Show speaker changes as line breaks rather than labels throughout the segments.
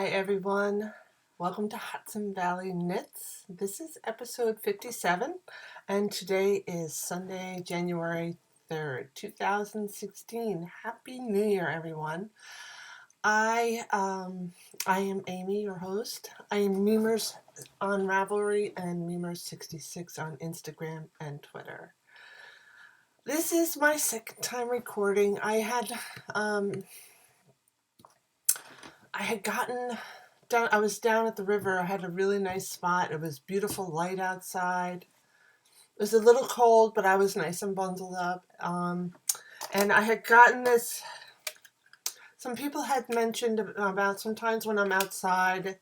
Hi everyone, welcome to Hudson Valley Knits. This is episode 57 and today is Sunday, January 3rd, 2016. Happy New Year everyone. I am Amy, your host. I am Memers on Ravelry and Memers66 on Instagram and Twitter. This is my second time recording. I had gotten down, I was down at the river. I had a really nice spot. It was beautiful light outside. It was a little cold, but I was nice and bundled up. And I had gotten this, some people had mentioned about sometimes when I'm outside,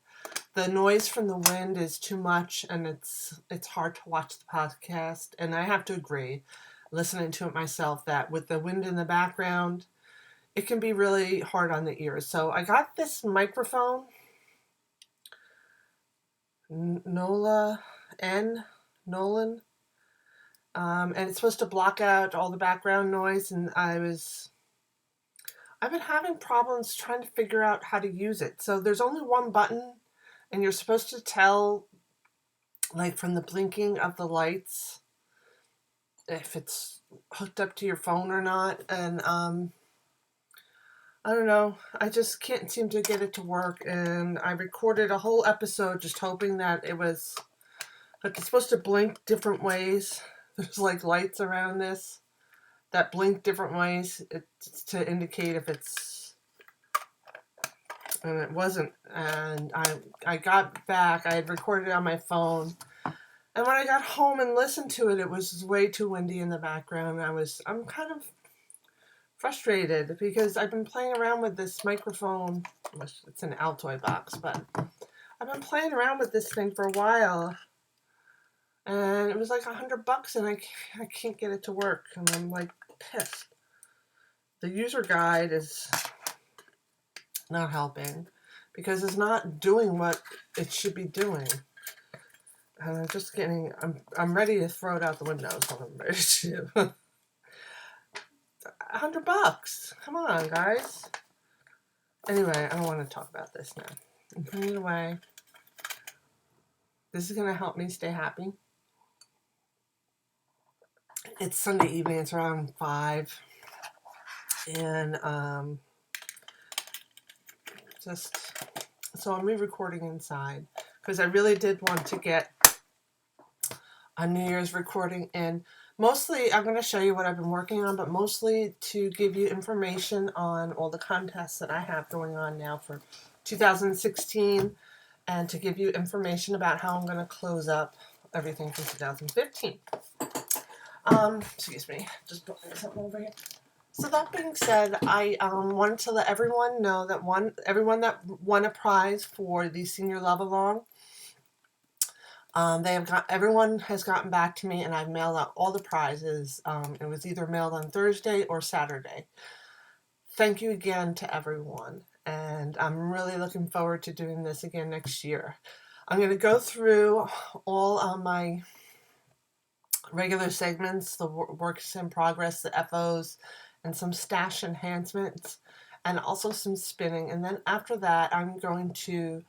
the noise from the wind is too much and it's hard to watch the podcast. And I have to agree, listening to it myself, that with the wind in the background, it can be really hard on the ears. So I got this microphone, Nolan, and it's supposed to block out all the background noise, and I've been having problems trying to figure out how to use it. So there's only one button, and you're supposed to tell, like from the blinking of the lights, if it's hooked up to your phone or not, and I don't know. I just can't seem to get it to work, and I recorded a whole episode just hoping that it's supposed to blink different ways. There's like lights around this that blink different ways to indicate if it's, and it wasn't. And I got back, I had recorded it on my phone, and when I got home and listened to it, it was way too windy in the background. I'm kind of frustrated because I've been playing around with this microphone. It's an Altoid box, but I've been playing around with this thing for a while, and it was like $100, and I can't get it to work, and I'm like pissed. The user guide is not helping because it's not doing what it should be doing, and I'm ready to throw it out the window. Is what I'm ready to do. $100. Come on, guys. Anyway, I don't want to talk about this now. I'm putting it away. This is going to help me stay happy. It's Sunday evening. It's around 5. And so I'm re-recording inside because I really did want to get a New Year's recording in. Mostly, I'm going to show you what I've been working on, but mostly to give you information on all the contests that I have going on now for 2016, and to give you information about how I'm going to close up everything for 2015. Excuse me, just putting something over here. So that being said, I wanted to let everyone know that everyone that won a prize for the senior love along, everyone has gotten back to me, and I've mailed out all the prizes. It was either mailed on Thursday or Saturday. Thank you again to everyone, and I'm really looking forward to doing this again next year. I'm going to go through all my regular segments, the works in progress, the FOs, and some stash enhancements, and also some spinning. And then after that, I'm going to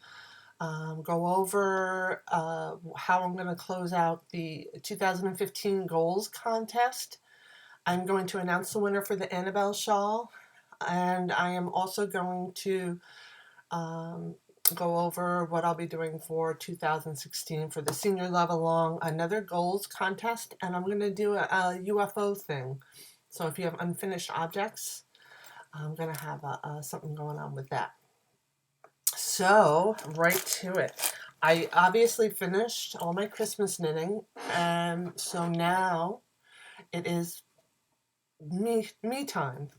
go over how I'm going to close out the 2015 goals contest. I'm going to announce the winner for the Annabelle shawl, and I am also going to go over what I'll be doing for 2016 for the senior love along, another goals contest, and I'm going to do a UFO thing. So if you have unfinished objects, I'm going to have something going on with that. So, right to it. I obviously finished all my Christmas knitting, and so now it is me time.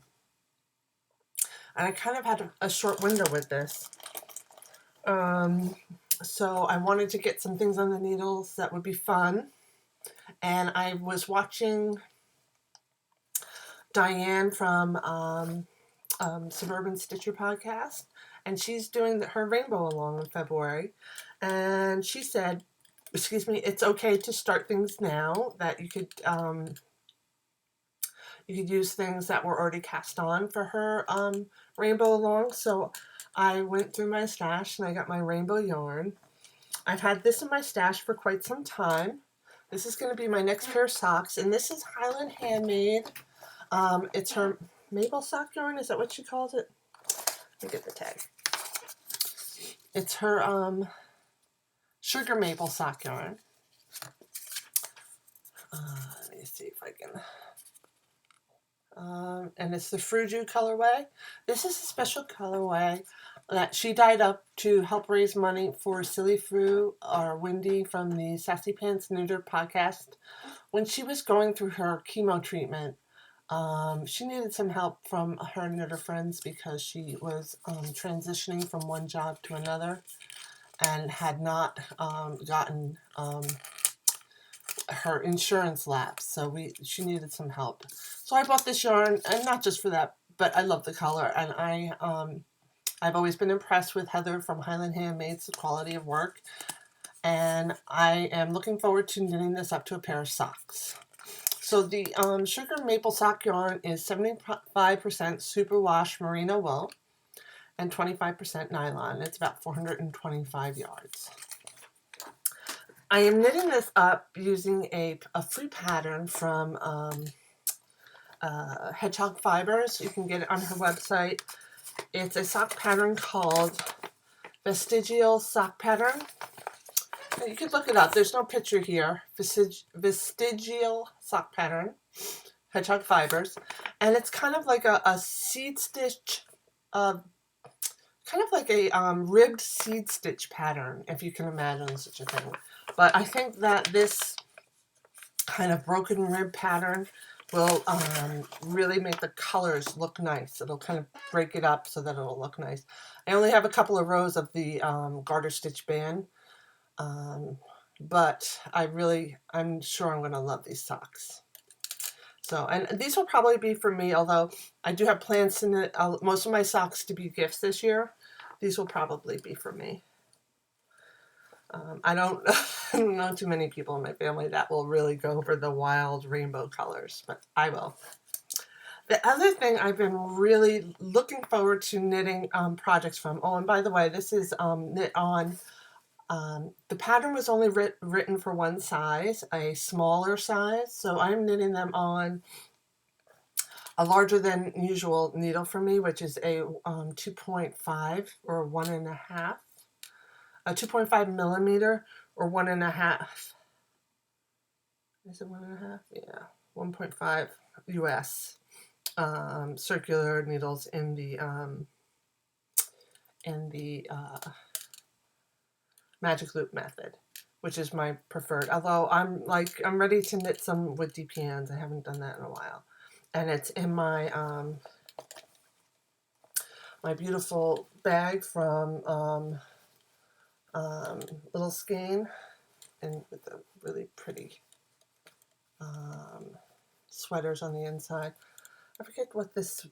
And I kind of had a short window with this. So I wanted to get some things on the needles that would be fun. And I was watching Diane from Suburban Stitcher podcast, and she's doing her rainbow along in February, and she said, it's okay to start things now, that you could use things that were already cast on for her rainbow along. So I went through my stash and I got my rainbow yarn. I've had this in my stash for quite some time. This is going to be my next pair of socks, and this is Highland Handmade. It's her maple sock yarn. Is that what she calls it? Let me get the tag. It's her sugar maple sock yarn. Let me see if I can. And it's the Fruju colorway. This is a special colorway that she dyed up to help raise money for Silly Fru or Wendy from the Sassy Pants Knitter podcast. When she was going through her chemo treatment, she needed some help from her knitter friends because she was transitioning from one job to another and had not gotten her insurance lapsed, so she needed some help. So I bought this yarn, and not just for that, but I love the color, and I've always been impressed with Heather from Highland Handmade's quality of work, and I am looking forward to knitting this up to a pair of socks. So the sugar maple sock yarn is 75% superwash merino wool and 25% nylon. It's about 425 yards. I am knitting this up using a free pattern from Hedgehog Fibers. You can get it on her website. It's a sock pattern called Vestigial Sock Pattern. You could look it up. There's no picture here. Vestigial Sock Pattern, Hedgehog Fibers. And it's kind of like a seed stitch, kind of like a ribbed seed stitch pattern, if you can imagine such a thing. But I think that this kind of broken rib pattern will really make the colors look nice. It'll kind of break it up so that it'll look nice. I only have a couple of rows of the garter stitch band, but I'm sure I'm going to love these socks. So, and these will probably be for me, although I do have plans to knit most of my socks to be gifts this year. These will probably be for me. I don't know too many people in my family that will really go for the wild rainbow colors, but I will. The other thing I've been really looking forward to knitting projects from, oh, and by the way, this is knit on, the pattern was only written for one size, a smaller size, so I'm knitting them on a larger than usual needle for me, which is a 2.5 or 1.5. A 2.5 millimeter or 1.5. Is it 1.5? Yeah, 1.5 US circular needles in the magic loop method, which is my preferred. Although I'm ready to knit some with DPNs. I haven't done that in a while, and it's in my my beautiful bag from Little Skein, and with the really pretty sweaters on the inside. I forget what this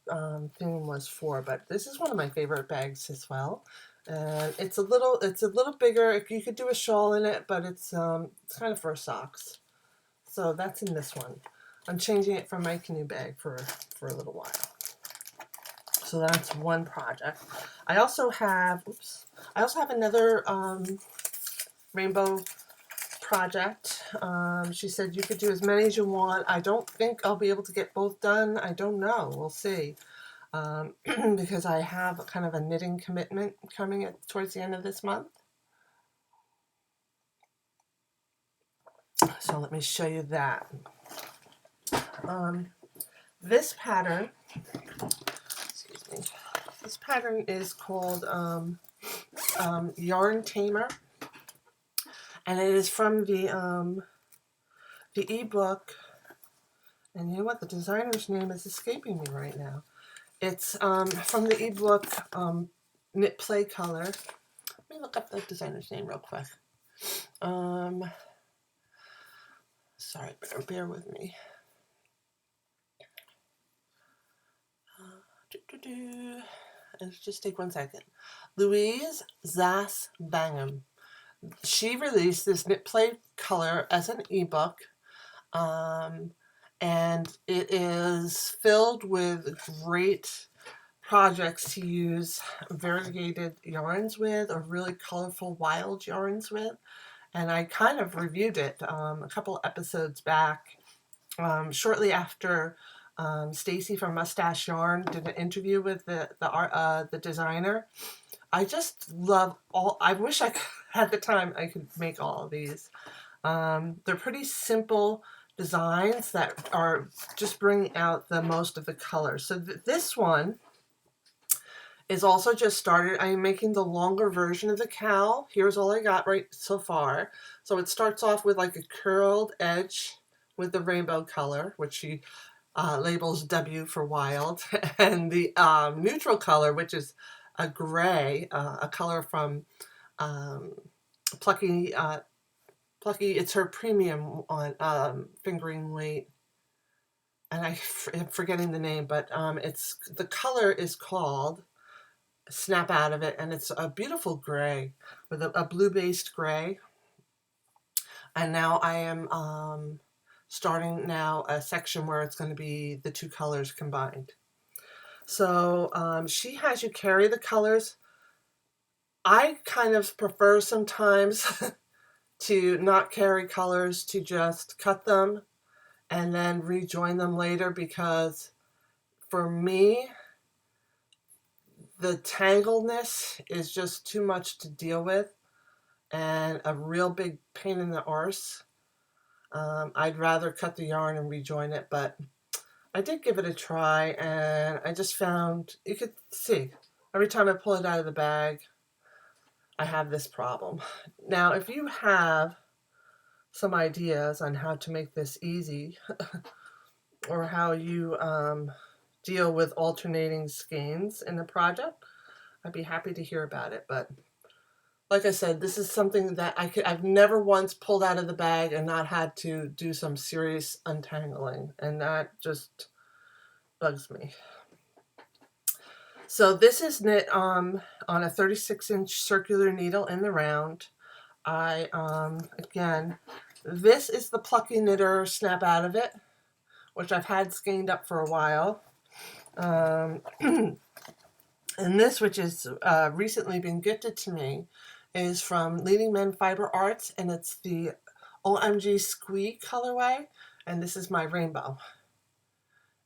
thing was for, but this is one of my favorite bags as well. And it's a little bigger. You could do a shawl in it, but it's kind of for socks. So that's in this one. I'm changing it from my canoe bag for a little while. So that's one project. I also have another rainbow project. She said you could do as many as you want. I don't think I'll be able to get both done. I don't know. We'll see. Because I have kind of a knitting commitment coming towards the end of this month. So let me show you that. This pattern, excuse me, this pattern is called Yarn Tamer, and it is from the ebook. And you know what? The designer's name is escaping me right now. It's from the ebook Knit Play Color. Let me look up the designer's name real quick. Sorry, bear with me. It'll just take 1 second. Louise Zass Bangham. She released this Knit Play Color as an ebook, and it is filled with great projects to use variegated yarns with, or really colorful wild yarns with. And I kind of reviewed it a couple episodes back, shortly after Stacy from Mustache Yarn did an interview with the designer. I just love all. I wish I had the time I could make all of these. They're pretty simple designs that are just bringing out the most of the colors. So this one is also just started. I am making the longer version of the cowl. Here's all I got right so far. So it starts off with like a curled edge with the rainbow color, which she labels W for wild, and the neutral color, which is a gray, a color from Plucky. Plucky, it's her premium on fingering weight, and I'm forgetting the name, but it's the color is called Snap Out of It, and it's a beautiful gray with a blue-based gray. And now I am starting now a section where it's going to be the two colors combined. So she has you carry the colors. I kind of prefer sometimes to not carry colors, to just cut them and then rejoin them later, because for me, the tangledness is just too much to deal with and a real big pain in the arse. I'd rather cut the yarn and rejoin it, but I did give it a try, and I just found, you could see, every time I pull it out of the bag, I have this problem. Now, if you have some ideas on how to make this easy, or how you deal with alternating skeins in the project, I'd be happy to hear about it. But like I said, this is something that I've never once pulled out of the bag and not had to do some serious untangling, and that just bugs me. So this is knit on a 36-inch circular needle in the round. Again, this is the Plucky Knitter Snap Out of It, which I've had skeined up for a while. And this, which is recently been gifted to me, is from Leading Men Fiber Arts, and it's the OMG Squee colorway, and this is my rainbow.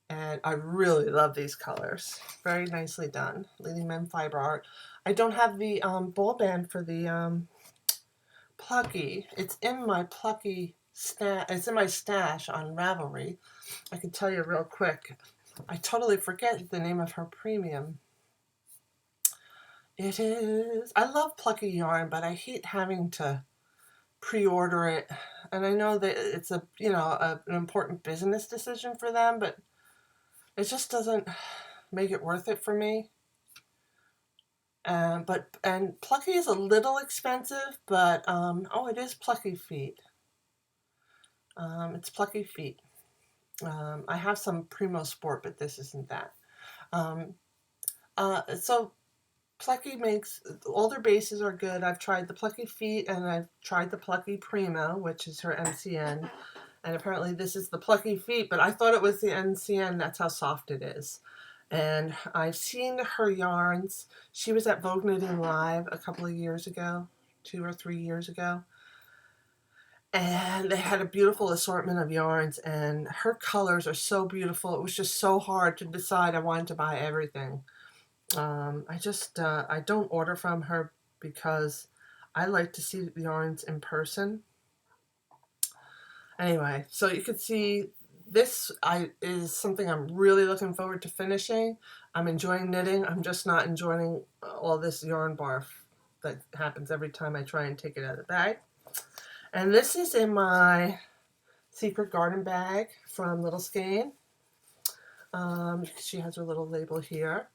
And I really love these colors. Very nicely done. Leading Men Fiber Art. I don't have the ball band for the Plucky. It's in my Plucky stash. It's in my stash on Ravelry. I can tell you real quick. I totally forget the name of her premium. It is, I love Plucky yarn, but I hate having to pre-order it. And I know that it's an important business decision for them, but it just doesn't make it worth it for me. And Plucky is a little expensive, but it is Plucky feet. It's Plucky feet. I have some Primo Sport, but this isn't that. So Plucky makes, all their bases are good. I've tried the Plucky feet, and I've tried the Plucky Primo, which is her MCN. And apparently this is the Plucky feet, but I thought it was the MCN. That's how soft it is. And I've seen her yarns. She was at Vogue Knitting Live a couple of years ago, 2 or 3 years ago. And they had a beautiful assortment of yarns, and her colors are so beautiful. It was just so hard to decide I wanted to buy everything. I don't order from her because I like to see the yarns in person. Anyway, so you can see this is something I'm really looking forward to finishing. I'm enjoying knitting. I'm just not enjoying all this yarn barf that happens every time I try and take it out of the bag. And this is in my Secret Garden bag from Little Skein. She has her little label here.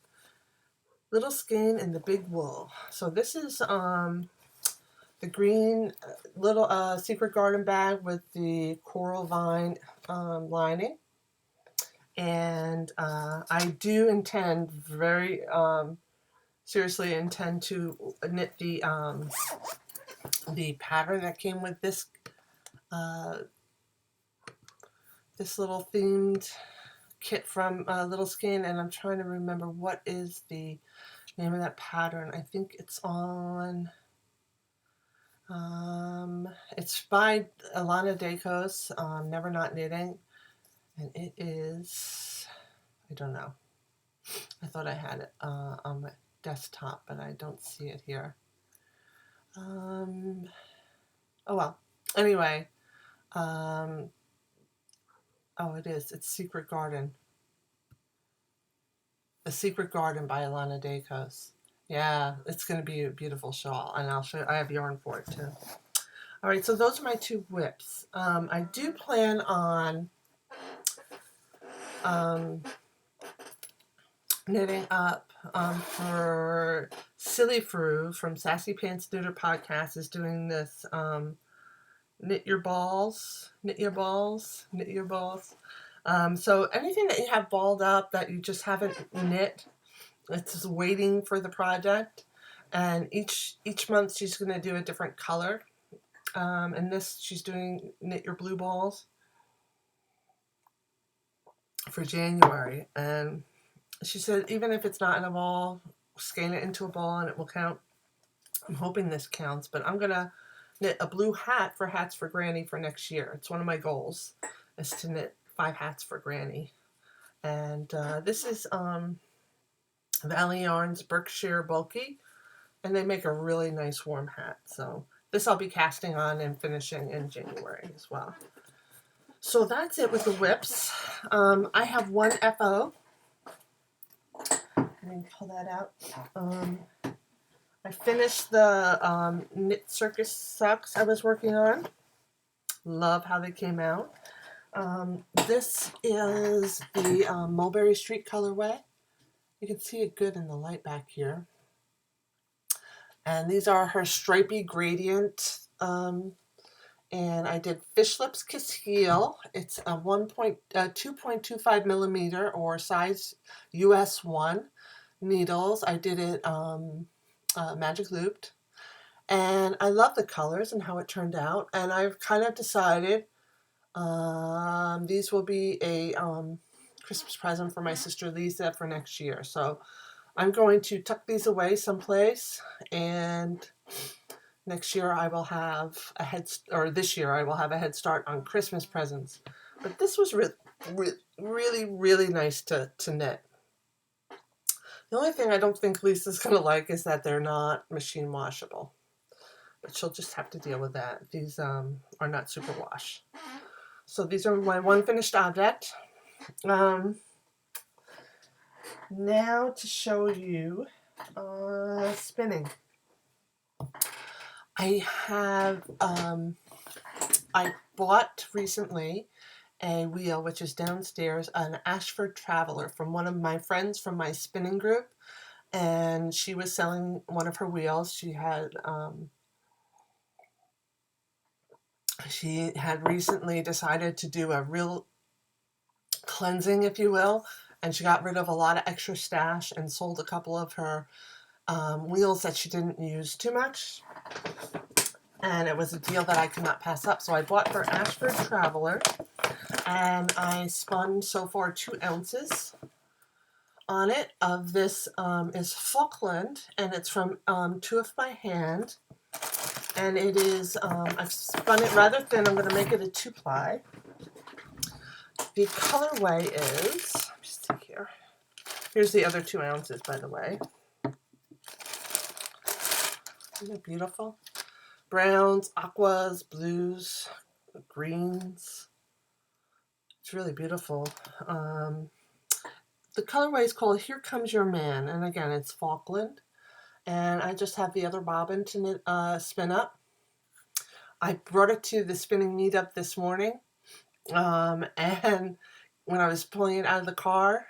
Little Skein in the Big Wool. So this is the green little Secret Garden bag with the coral vine lining. And I do intend, very seriously intend to knit the pattern that came with this little themed kit from Little Skein, and I'm trying to remember what is the name of that pattern. I think it's on, it's by Alana Dacos, Never Not Knitting, and it is, I don't know. I thought I had it on my desktop, but I don't see it here. Oh well. Anyway, oh, it is. It's Secret Garden. The Secret Garden by Alana Dacos. Yeah, it's going to be a beautiful shawl, and I'll show you, I have yarn for it too. All right, so those are my 2 whips. I do plan on knitting up for Silly Fru from Sassy Pants Knitter Podcast is doing this knit your balls. So anything that you have balled up that you just haven't knit, it's just waiting for the project. And each month she's going to do a different color. And this she's doing knit your blue balls for January. And she said even if it's not in a ball, scan it into a ball and it will count. I'm hoping this counts, but I'm going to knit a blue hat for Hats for Granny for next year. It's one of my goals, is to knit 5 hats for Granny. And this is Valley Yarns Berkshire Bulky, and they make a really nice warm hat. So this I'll be casting on and finishing in January as well. So that's it with the whips. I have one FO. Let me pull that out. I finished the Knit Circus socks I was working on. Love how they came out. This is the Mulberry Street colorway. You can see it good in the light back here. And these are her stripy gradient. And I did Fish Lips Kiss Heel. It's a 2.25 millimeter or size US 1 needles. I did it magic looped. And I love the colors and how it turned out. And I've kind of decided these will be a Christmas present for my sister Lisa for next year. So I'm going to tuck these away someplace, and next year I will have this year I will have a head start on Christmas presents. But this was really nice to knit. The only thing I don't think Lisa's going to like is that they're not machine washable. But she'll just have to deal with that. These are not superwash. So these are my one finished object. Now to show you spinning. I bought recently a wheel, which is downstairs, an Ashford Traveler from one of my friends from my spinning group, and she was selling one of her wheels. She had recently decided to do a real cleansing, if you will, and she got rid of a lot of extra stash and sold a couple of her wheels that she didn't use too much. And it was a deal that I could not pass up. So I bought her Ashford Traveler, and I spun so far 2 ounces on it. Of this is Falkland, and it's from Two of My Hand. And it is, I've spun it rather thin. I'm going to make it a 2-ply. The colorway is, let me see here. Here's the other 2 ounces, by the way. Isn't it beautiful? Browns, aquas, blues, greens. It's really beautiful. The colorway is called Here Comes Your Man, and again, it's Falkland. And I just have the other bobbin to knit, spin up. I brought it to the spinning meetup this morning, and when I was pulling it out of the car,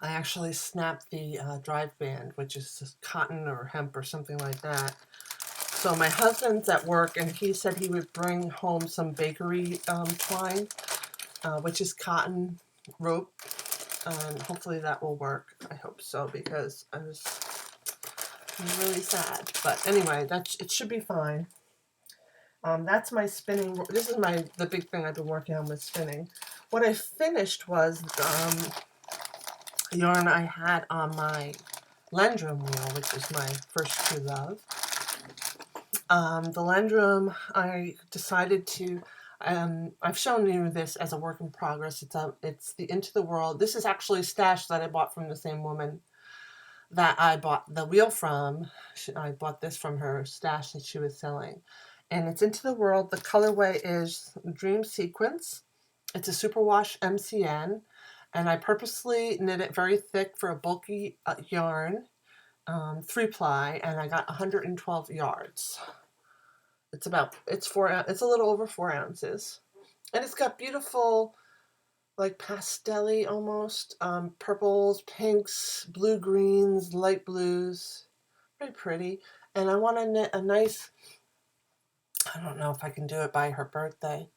I actually snapped the drive band, which is cotton or hemp or something like that. So my husband's at work, and he said he would bring home some bakery twine, which is cotton rope, and hopefully that will work. I hope so, because I'm really sad. But anyway, it should be fine. That's my spinning. This is the big thing I've been working on with spinning. what I finished was yarn I had on my Lendrum wheel, which is my first true love. The Lendrum, I decided to, I've shown you this as a work in progress. It's the Into the World. This is actually a stash that I bought from the same woman that I bought the wheel from. I bought this from her stash that she was selling. And it's Into the World. The colorway is Dream Sequence. It's a superwash MCN. And I purposely knit it very thick for a bulky yarn, 3-ply, and I got 112 yards. It's a little over 4 ounces. And it's got beautiful, like pastel-y almost, purples, pinks, blue greens, light blues. Very pretty. And I want to knit a nice, I don't know if I can do it by her birthday.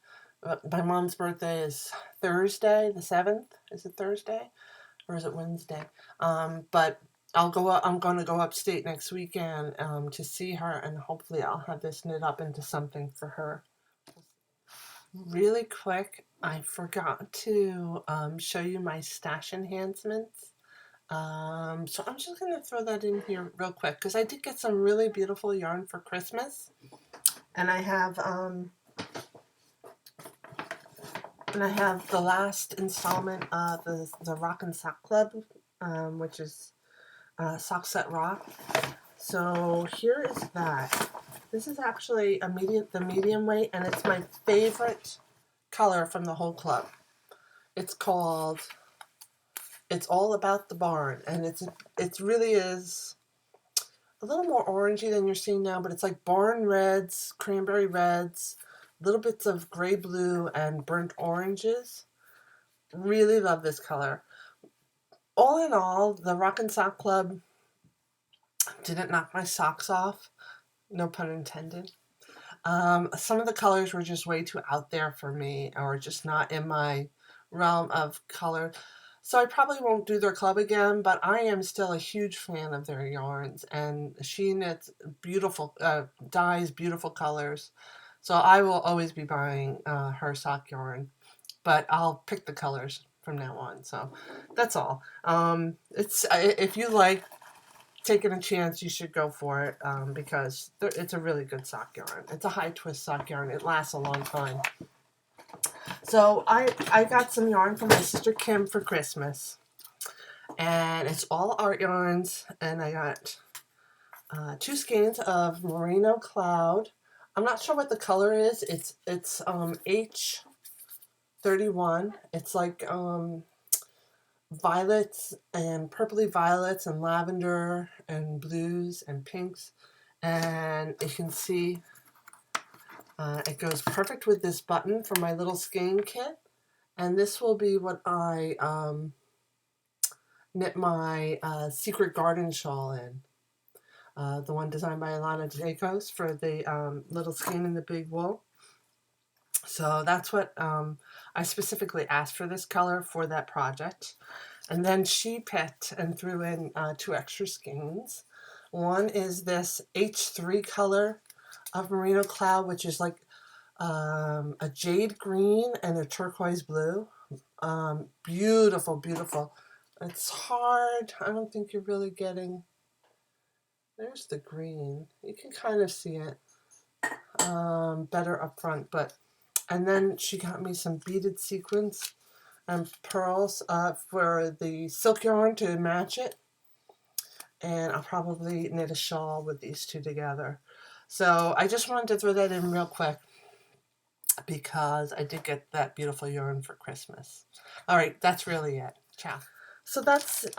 My mom's birthday is Thursday, the 7th. Is it Thursday? Or is it Wednesday? But I'm going to go upstate next weekend to see her, and hopefully I'll have this knit up into something for her. Really quick, I forgot to show you my stash enhancements. So I'm just going to throw that in here real quick because I did get some really beautiful yarn for Christmas. And I have the last installment of the Rock and Sock Club, which is Sock Set Rock. So here is that. This is actually the medium weight, and it's my favorite color from the whole club. It's called It's All About the Barn, and it really is a little more orangey than you're seeing now, but it's like barn reds, cranberry reds, little bits of gray blue, and burnt oranges. Really love this color. All in all, the Rock and Sock Club didn't knock my socks off. No pun intended. Some of the colors were just way too out there for me, or just not in my realm of color. So I probably won't do their club again, but I am still a huge fan of their yarns, and she knits beautiful, dyes beautiful colors. So I will always be buying her sock yarn, but I'll pick the colors from now on. So that's all. If you like taking a chance, you should go for it because it's a really good sock yarn. It's a high twist sock yarn. It lasts a long time. So I got some yarn from my sister Kim for Christmas, and it's all art yarns, and I got 2 skeins of Merino Cloud. I'm not sure what the color is. It's H31. It's like violets and purpley violets and lavender and blues and pinks, and you can see it goes perfect with this button for my little skein kit, and this will be what I knit my Secret Garden shawl in, the one designed by Alana Jacobs for the little skein in the big wool. So that's what I specifically asked for this color for that project. And then she picked and threw in 2 extra skeins. One is this H3 color of Merino Cloud, which is like a jade green and a turquoise blue. Beautiful, beautiful. It's hard. I don't think you're really getting... There's the green. You can kind of see it better up front, but... And then she got me some beaded sequins and pearls for the silk yarn to match it. And I'll probably knit a shawl with these 2 together. So I just wanted to throw that in real quick because I did get that beautiful yarn for Christmas. All right, that's really it. Ciao. So that's it.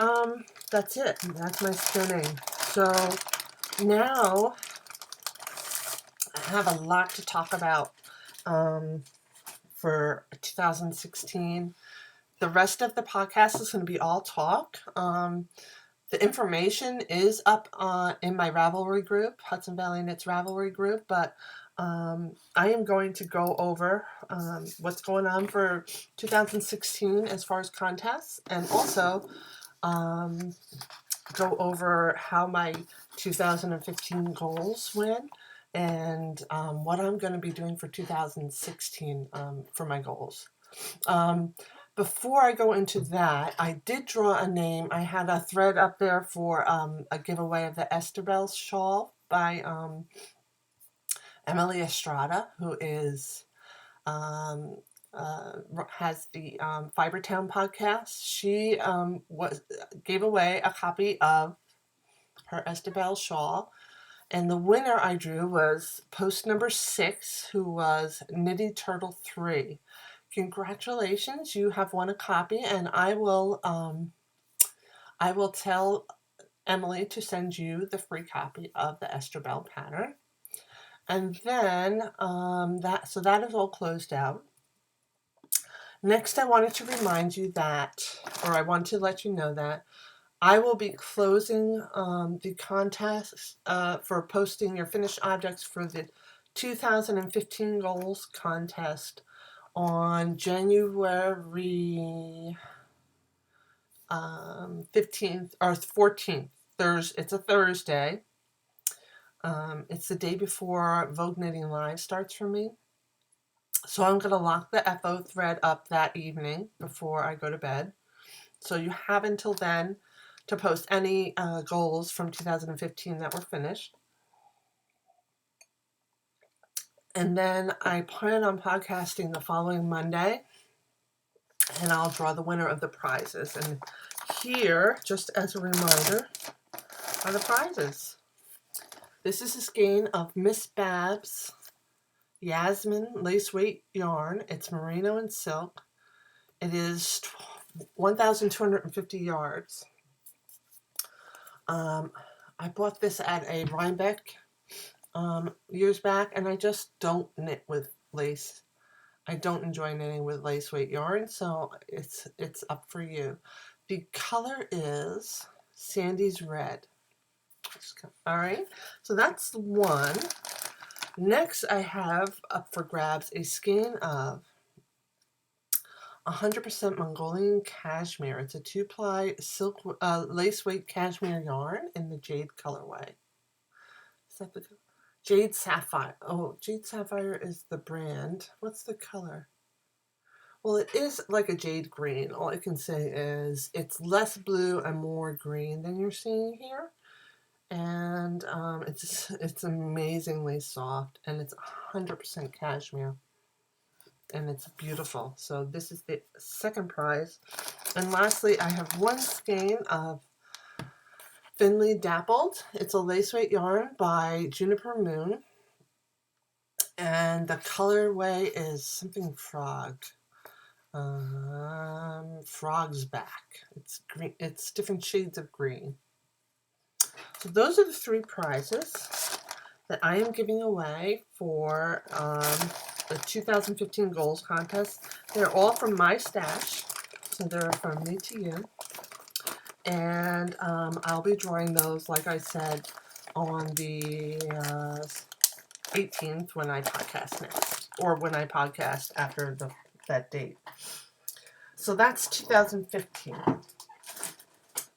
That's my spinning. So now I have a lot to talk about for 2016. The rest of the podcast is going to be all talk. The information is up in my Ravelry group, Hudson Valley Knits Ravelry group, but I am going to go over what's going on for 2016 as far as contests, and also go over how my 2015 goals went, and what I'm going to be doing for 2016 for my goals. Um, Before I go into that, I did draw a name. I had a thread up there for a giveaway of the Esterbel shawl by Emily Estrada, who is um, has the Fibertown podcast. She gave away a copy of her Esterbel shawl, and the winner I drew was post number 6, who was Nitty Turtle 3. Congratulations, you have won a copy, and I will tell Emily to send you the free copy of the Esterbel pattern. And then that is all closed out. Next, I wanted to remind you that, or I want to let you know that I will be closing the contest for posting your finished objects for the 2015 goals contest on January 15th or 14th. It's a Thursday. It's the day before Vogue Knitting Live starts for me. So I'm going to lock the FO thread up that evening before I go to bed. So you have until then to post any goals from 2015 that were finished. And then I plan on podcasting the following Monday, and I'll draw the winner of the prizes. And here, just as a reminder, are the prizes. This is a skein of Miss Babs Yasmin lace weight yarn. It's merino and silk. It is 1,250 yards. I bought this at a Rhinebeck years back, and I just don't knit with lace. I don't enjoy knitting with lace weight yarn, so it's up for you. The color is Sandy's Red. All right, so that's one. Next, I have up for grabs a skein of 100% Mongolian cashmere. It's a 2-ply silk lace weight cashmere yarn in the jade colorway. Is that the Jade Sapphire? Oh, Jade Sapphire is the brand. What's the color? Well, it is like a jade green. All I can say is it's less blue and more green than you're seeing here. And it's amazingly soft, and it's 100% cashmere. And it's beautiful. So this is the second prize. And lastly, I have one skein of Thinly Dappled. It's a lace weight yarn by Juniper Moon. And the colorway is something frog. Frog's back. It's green. It's different shades of green. So those are the 3 prizes that I am giving away for the 2015 goals contest. They're all from my stash, so they're from me to you. And I'll be drawing those, like I said, on the 18th when I podcast next, or when I podcast after that date. So that's 2015.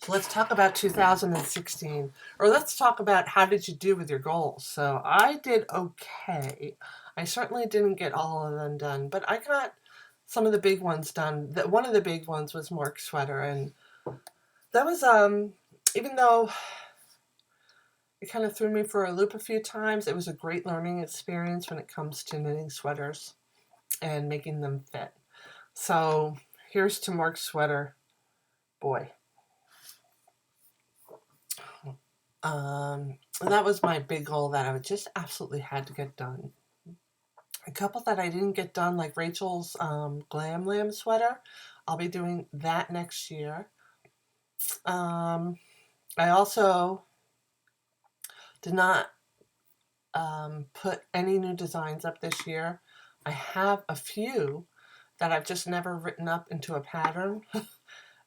So let's talk about 2016, or let's talk about how did you do with your goals. So I did okay. I certainly didn't get all of them done, but I got some of the big ones done. One of the big ones was Mark's sweater, and that was even though it kind of threw me for a loop a few times, it was a great learning experience when it comes to knitting sweaters and making them fit. So here's to Mark's sweater. Boy. That was my big goal that I just absolutely had to get done. A couple that I didn't get done, like Rachel's Glam Lamb sweater, I'll be doing that next year. I also did not put any new designs up this year. I have a few that I've just never written up into a pattern.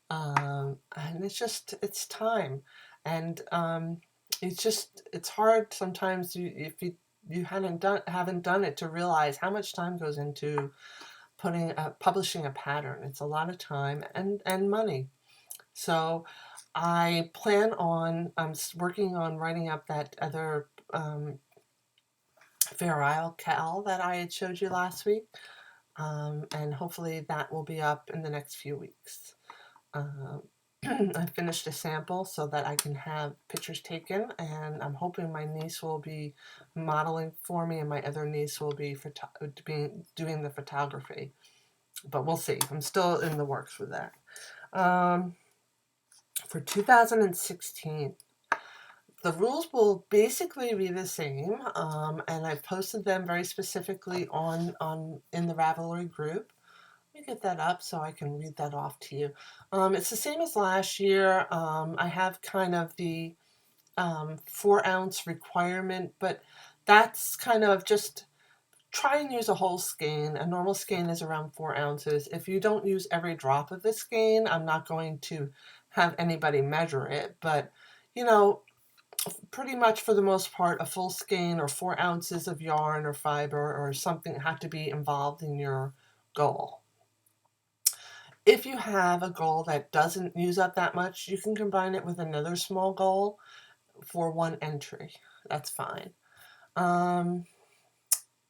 And it's time. And it's hard sometimes if you haven't done it to realize how much time goes into publishing a pattern. It's a lot of time and money. So I plan on working on writing up that other Fair Isle Cal that I had showed you last week. and hopefully that will be up in the next few weeks. Um, I finished a sample so that I can have pictures taken, and I'm hoping my niece will be modeling for me and my other niece will be doing the photography. But we'll see. I'm still in the works with that. For 2016, the rules will basically be the same, and I've posted them very specifically in the Ravelry group. Let me get that up so I can read that off to you. It's the same as last year. I have kind of the 4-ounce requirement, but that's kind of just try and use a whole skein. A normal skein is around 4 ounces. If you don't use every drop of the skein, I'm not going to have anybody measure it, but you know, pretty much for the most part, a full skein or 4 ounces of yarn or fiber or something had to be involved in your goal. If you have a goal that doesn't use up that much, you can combine it with another small goal for one entry. That's fine.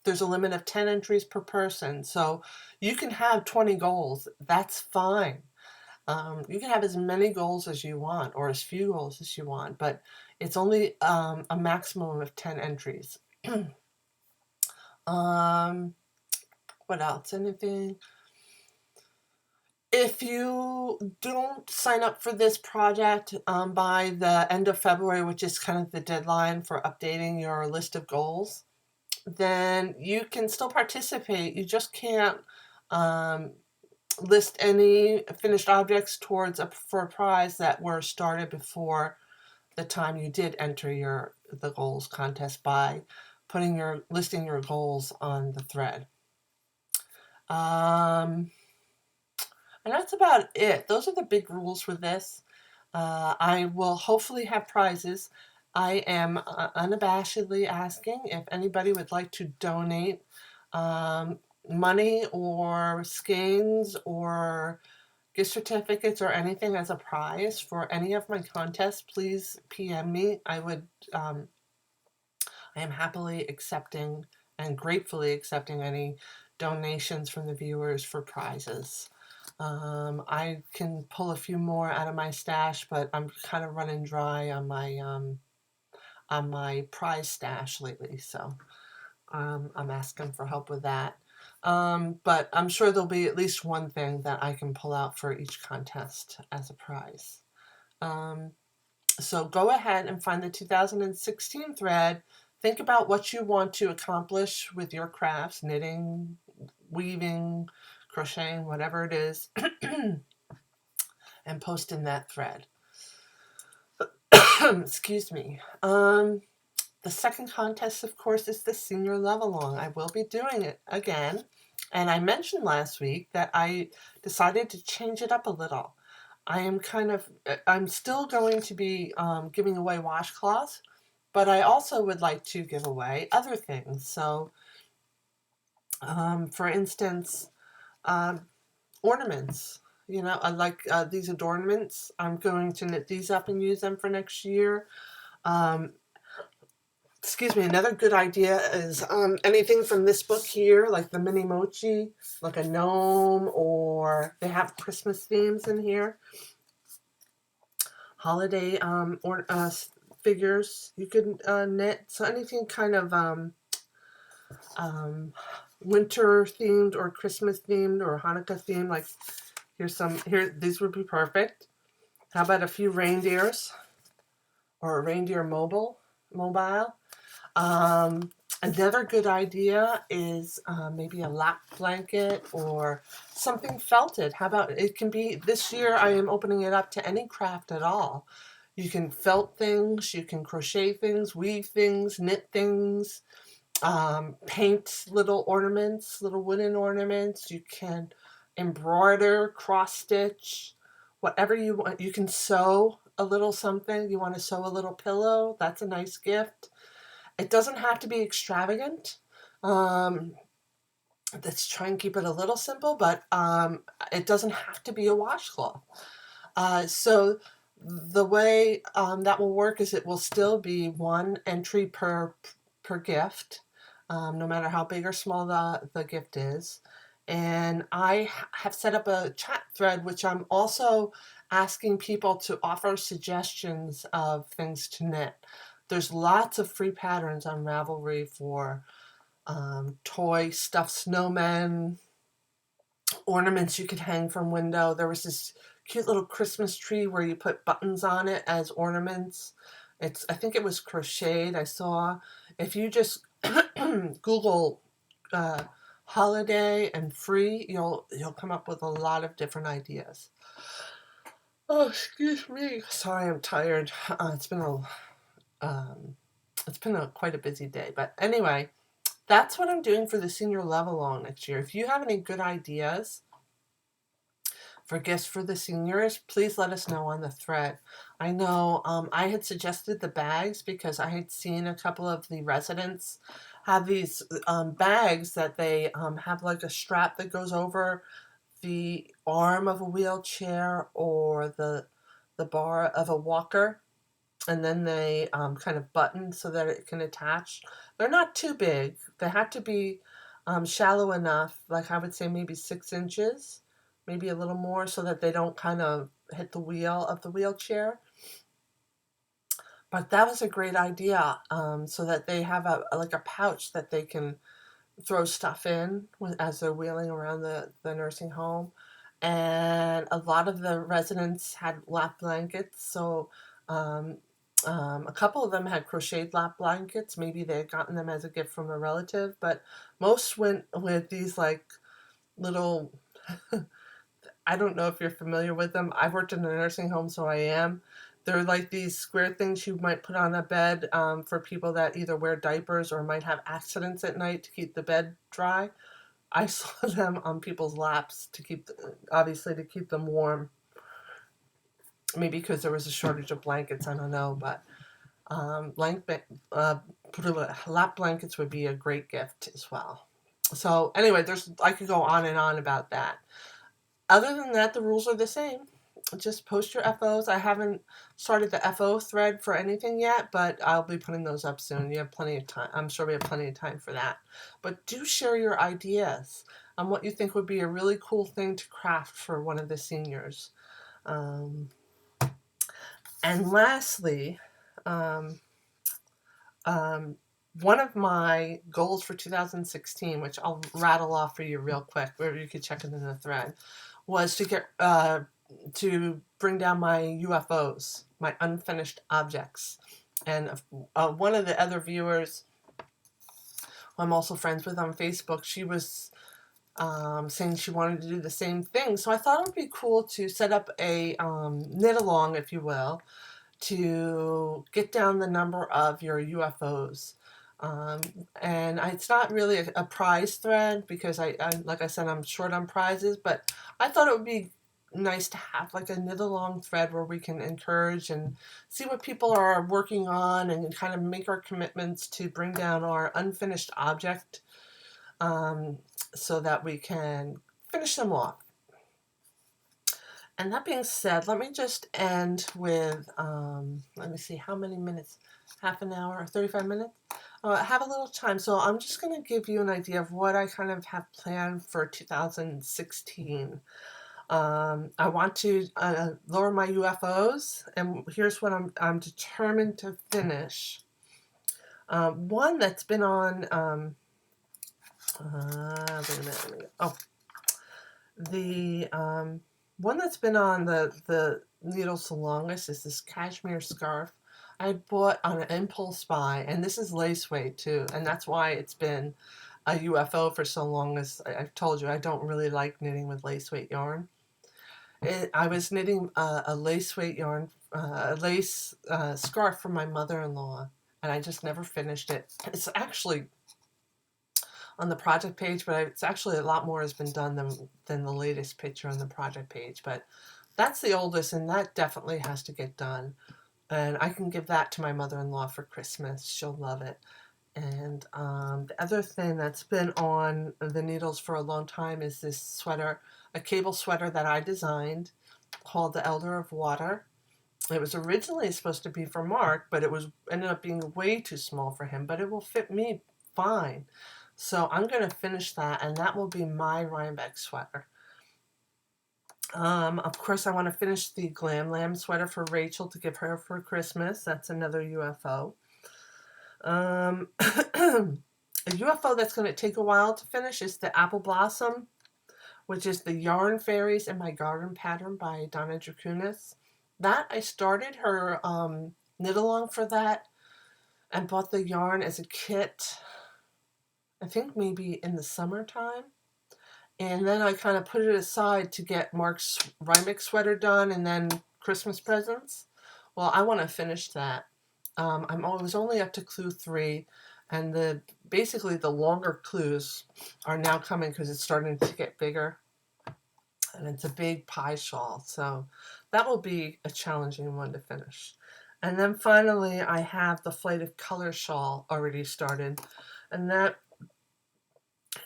There's a limit of 10 entries per person, so you can have 20 goals. That's fine. You can have as many goals as you want or as few goals as you want, but it's only a maximum of 10 entries. What else? Anything? If you don't sign up for this project by the end of February, which is kind of the deadline for updating your list of goals, then you can still participate. You just can't list any finished objects for a prize that were started before the time you did enter the goals contest by listing your goals on the thread. And that's about it. Those are the big rules for this. I will hopefully have prizes. I am unabashedly asking if anybody would like to donate money or skeins or gift certificates or anything as a prize for any of my contests. Please PM me. I am happily accepting and gratefully accepting any donations from the viewers for prizes. I can pull a few more out of my stash, but I'm kind of running dry on my prize stash lately, so I'm asking for help with that. But I'm sure there'll be at least one thing that I can pull out for each contest as a prize. So go ahead and find the 2016 thread. Think about what you want to accomplish with your crafts, knitting, weaving, crocheting, whatever it is, and post in that thread. Excuse me. The second contest, of course, is the senior level long. I will be doing it again. And I mentioned last week that I decided to change it up a little. I'm still going to be giving away washcloths, but I also would like to give away other things. So, for instance, ornaments. You know, I like these adornments. I'm going to knit these up and use them for next year. Excuse me, another good idea is anything from this book here, like the mini mochi, like a gnome, or they have Christmas themes in here. Holiday figures you could knit. So anything kind of winter themed or Christmas themed or Hanukkah themed, like these would be perfect. How about a few reindeers or a reindeer mobile? Another good idea is maybe a lap blanket or something felted. How about it can be, this year I am opening it up to any craft at all. You can felt things, you can crochet things, weave things, knit things, paint little ornaments, little wooden ornaments. You can embroider, cross stitch, whatever you want. You can sew a little something. You want to sew a little pillow, that's a nice gift. It doesn't have to be extravagant. Let's try and keep it a little simple, but it doesn't have to be a washcloth. So the way that will work is it will still be one entry per gift, no matter how big or small the gift is. And I have set up a chat thread, which I'm also asking people to offer suggestions of things to knit. There's lots of free patterns on Ravelry for toy stuffed snowmen, ornaments you could hang from window. There was this cute little Christmas tree where you put buttons on it as ornaments. I think it was crocheted, I saw. If you just Google uh, holiday and free, you'll come up with a lot of different ideas. Oh, excuse me. Sorry, I'm tired. It's been a quite a busy day, but anyway, that's what I'm doing for the senior love along next year. If you have any good ideas for gifts for the seniors, please let us know on the thread. I know I had suggested the bags because I had seen a couple of the residents have these bags that they have like a strap that goes over the arm of a wheelchair or the bar of a walker, and then they kind of button so that it can attach. They're not too big. They have to be shallow enough, like I would say maybe 6 inches, maybe a little more, so that they don't kind of hit the wheel of the wheelchair. But that was a great idea, so that they have like a pouch that they can throw stuff in as they're wheeling around the nursing home. And a lot of the residents had lap blankets, so um, a couple of them had crocheted lap blankets. Maybe they had gotten them as a gift from a relative, but most went with these like little, I don't know if you're familiar with them. I've worked in a nursing home, so I am. They're like these square things you might put on a bed for people that either wear diapers or might have accidents at night to keep the bed dry. I saw them on people's laps to obviously to keep them warm. Maybe because there was a shortage of blankets, I don't know, but uh, lap blankets would be a great gift as well. So anyway, I could go on and on about that. Other than that, the rules are the same. Just post your FOs. I haven't started the FO thread for anything yet, but I'll be putting those up soon. You have plenty of time. I'm sure we have plenty of time for that. But do share your ideas on what you think would be a really cool thing to craft for one of the seniors. Um, and lastly, um, um, one of my goals for 2016, which I'll rattle off for you real quick, where you could check it in the thread, was to bring down my UFOs, my unfinished objects. And one of the other viewers, who I'm also friends with on Facebook, she was saying she wanted to do the same thing. So I thought it would be cool to set up a knit along, if you will, to get down the number of your UFOs. It's not really a prize thread because like I said, I'm short on prizes, but I thought it would be nice to have like a knit along thread where we can encourage and see what people are working on and kind of make our commitments to bring down our unfinished object, so that we can finish them off. And that being said, let me just end with, let me see, how many minutes? Half an hour or 35 minutes? I have a little time, so I'm just going to give you an idea of what I kind of have planned for 2016. I want to lower my UFOs, and here's what I'm determined to finish. One that's been on, wait a minute. Oh, the one that's been on the needles the longest is this cashmere scarf I bought on an impulse buy, and this is lace weight too, and that's why it's been a UFO for so long. As I've told you, I don't really like knitting with lace weight yarn. I was knitting a lace weight yarn, a lace scarf for my mother-in-law, and I just never finished it. It's actually on the project page, but it's actually a lot more has been done than the latest picture on the project page. But that's the oldest, and that definitely has to get done. And I can give that to my mother-in-law for Christmas. She'll love it. And the other thing that's been on the needles for a long time is this sweater, a cable sweater that I designed called the Elder of Water. It was originally supposed to be for Mark, but it ended up being way too small for him, but it will fit me fine. So I'm going to finish that, and that will be my Rhinebeck sweater. Of course, I want to finish the Glam Lamb sweater for Rachel to give her for Christmas. That's another UFO. A UFO that's going to take a while to finish is the Apple Blossom, which is the Yarn Fairies in My Garden Pattern by Donna Dracunis. That I started her knit along for that and bought the yarn as a kit, I think maybe in the summertime. And then I kind of put it aside to get Mark's Rhinebeck sweater done and then Christmas presents. Well, I want to finish that. I was only up to clue 3, and basically the longer clues are now coming because it's starting to get bigger. And it's a big pie shawl, so that will be a challenging one to finish. And then finally, I have the Flight of Color shawl already started, and that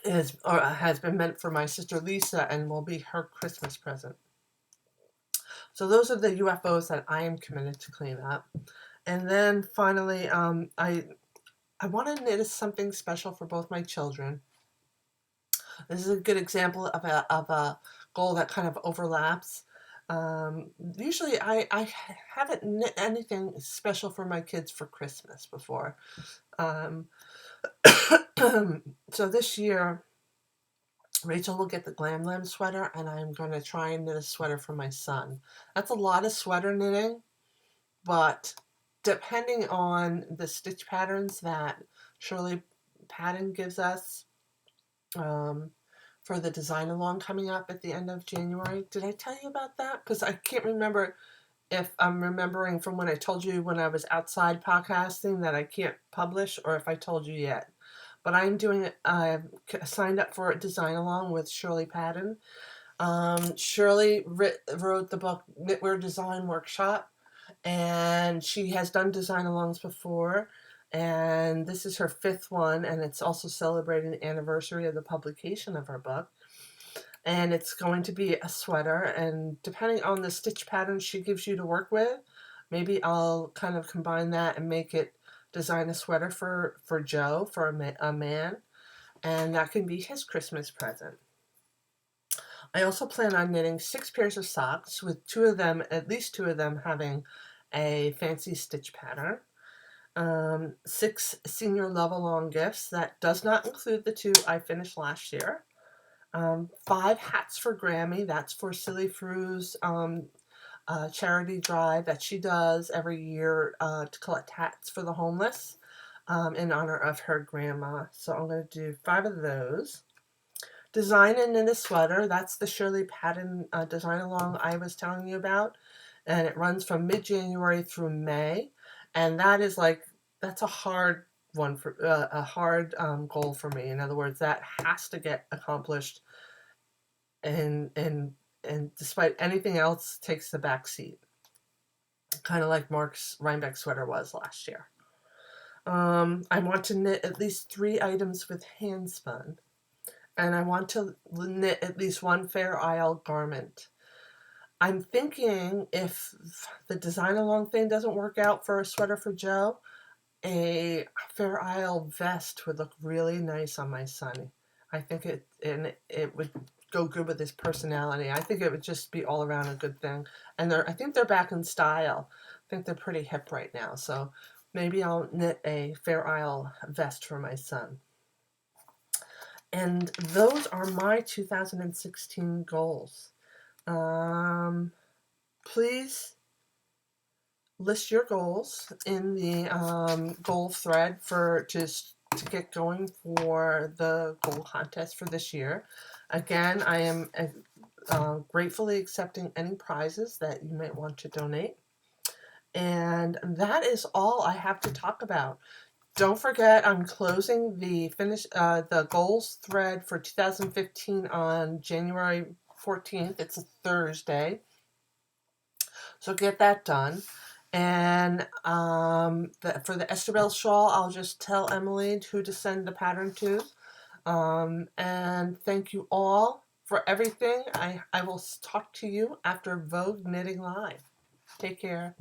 has been meant for my sister Lisa and will be her Christmas present. So those are the UFOs that I am committed to clean up. And then finally, I want to knit something special for both my children. This is a good example of a goal that kind of overlaps. Usually I haven't knit anything special for my kids for Christmas before. So this year, Rachel will get the Glam Lamb sweater, and I'm going to try and knit a sweater for my son. That's a lot of sweater knitting, but depending on the stitch patterns that Shirley Patton gives us for the design along coming up at the end of January. Did I tell you about that? Because I can't remember if I'm remembering from when I told you when I was outside podcasting that I can't publish, or if I told you yet. But I'm doing it. I've signed up for a design along with Shirley Patton. Shirley wrote the book Knitwear Design Workshop, and she has done design alongs before. And this is her 5th one, and it's also celebrating the anniversary of the publication of her book. And it's going to be a sweater, and depending on the stitch pattern she gives you to work with, maybe I'll kind of combine that and make it design a sweater for Joe, for a man, and that can be his Christmas present. I also plan on knitting 6 pairs of socks, with at least two of them having a fancy stitch pattern. 6 senior level long gifts. That does not include the 2 I finished last year. 5 hats for Grammy. That's for Silly Fru's charity drive that she does every year to collect hats for the homeless in honor of her grandma. So I'm going to do 5 of those. Design and knit a sweater. That's the Shirley Patton design along I was telling you about. And it runs from mid-January through May. And that's a hard one for a hard goal for me. In other words, that has to get accomplished, and despite anything else, takes the back seat, kind of like Mark's Rhinebeck sweater was last year. I want to knit at least 3 items with hand spun, and I want to knit at least 1 Fair Isle garment. I'm thinking if the design along thing doesn't work out for a sweater for Joe, a Fair Isle vest would look really nice on my son. I think it would go good with his personality. I think it would just be all around a good thing. And I think they're back in style. I think they're pretty hip right now. So maybe I'll knit a Fair Isle vest for my son. And those are my 2016 goals. Please list your goals in the goal thread to get going for the goal contest for this year. Again, I am gratefully accepting any prizes that you might want to donate. And that is all I have to talk about. Don't forget, I'm closing the goals thread for 2015 on January 14th. It's a Thursday. So get that done. And for the Estabelle shawl, I'll just tell Emily who to send the pattern to. And thank you all for everything. I will talk to you after Vogue Knitting Live. Take care.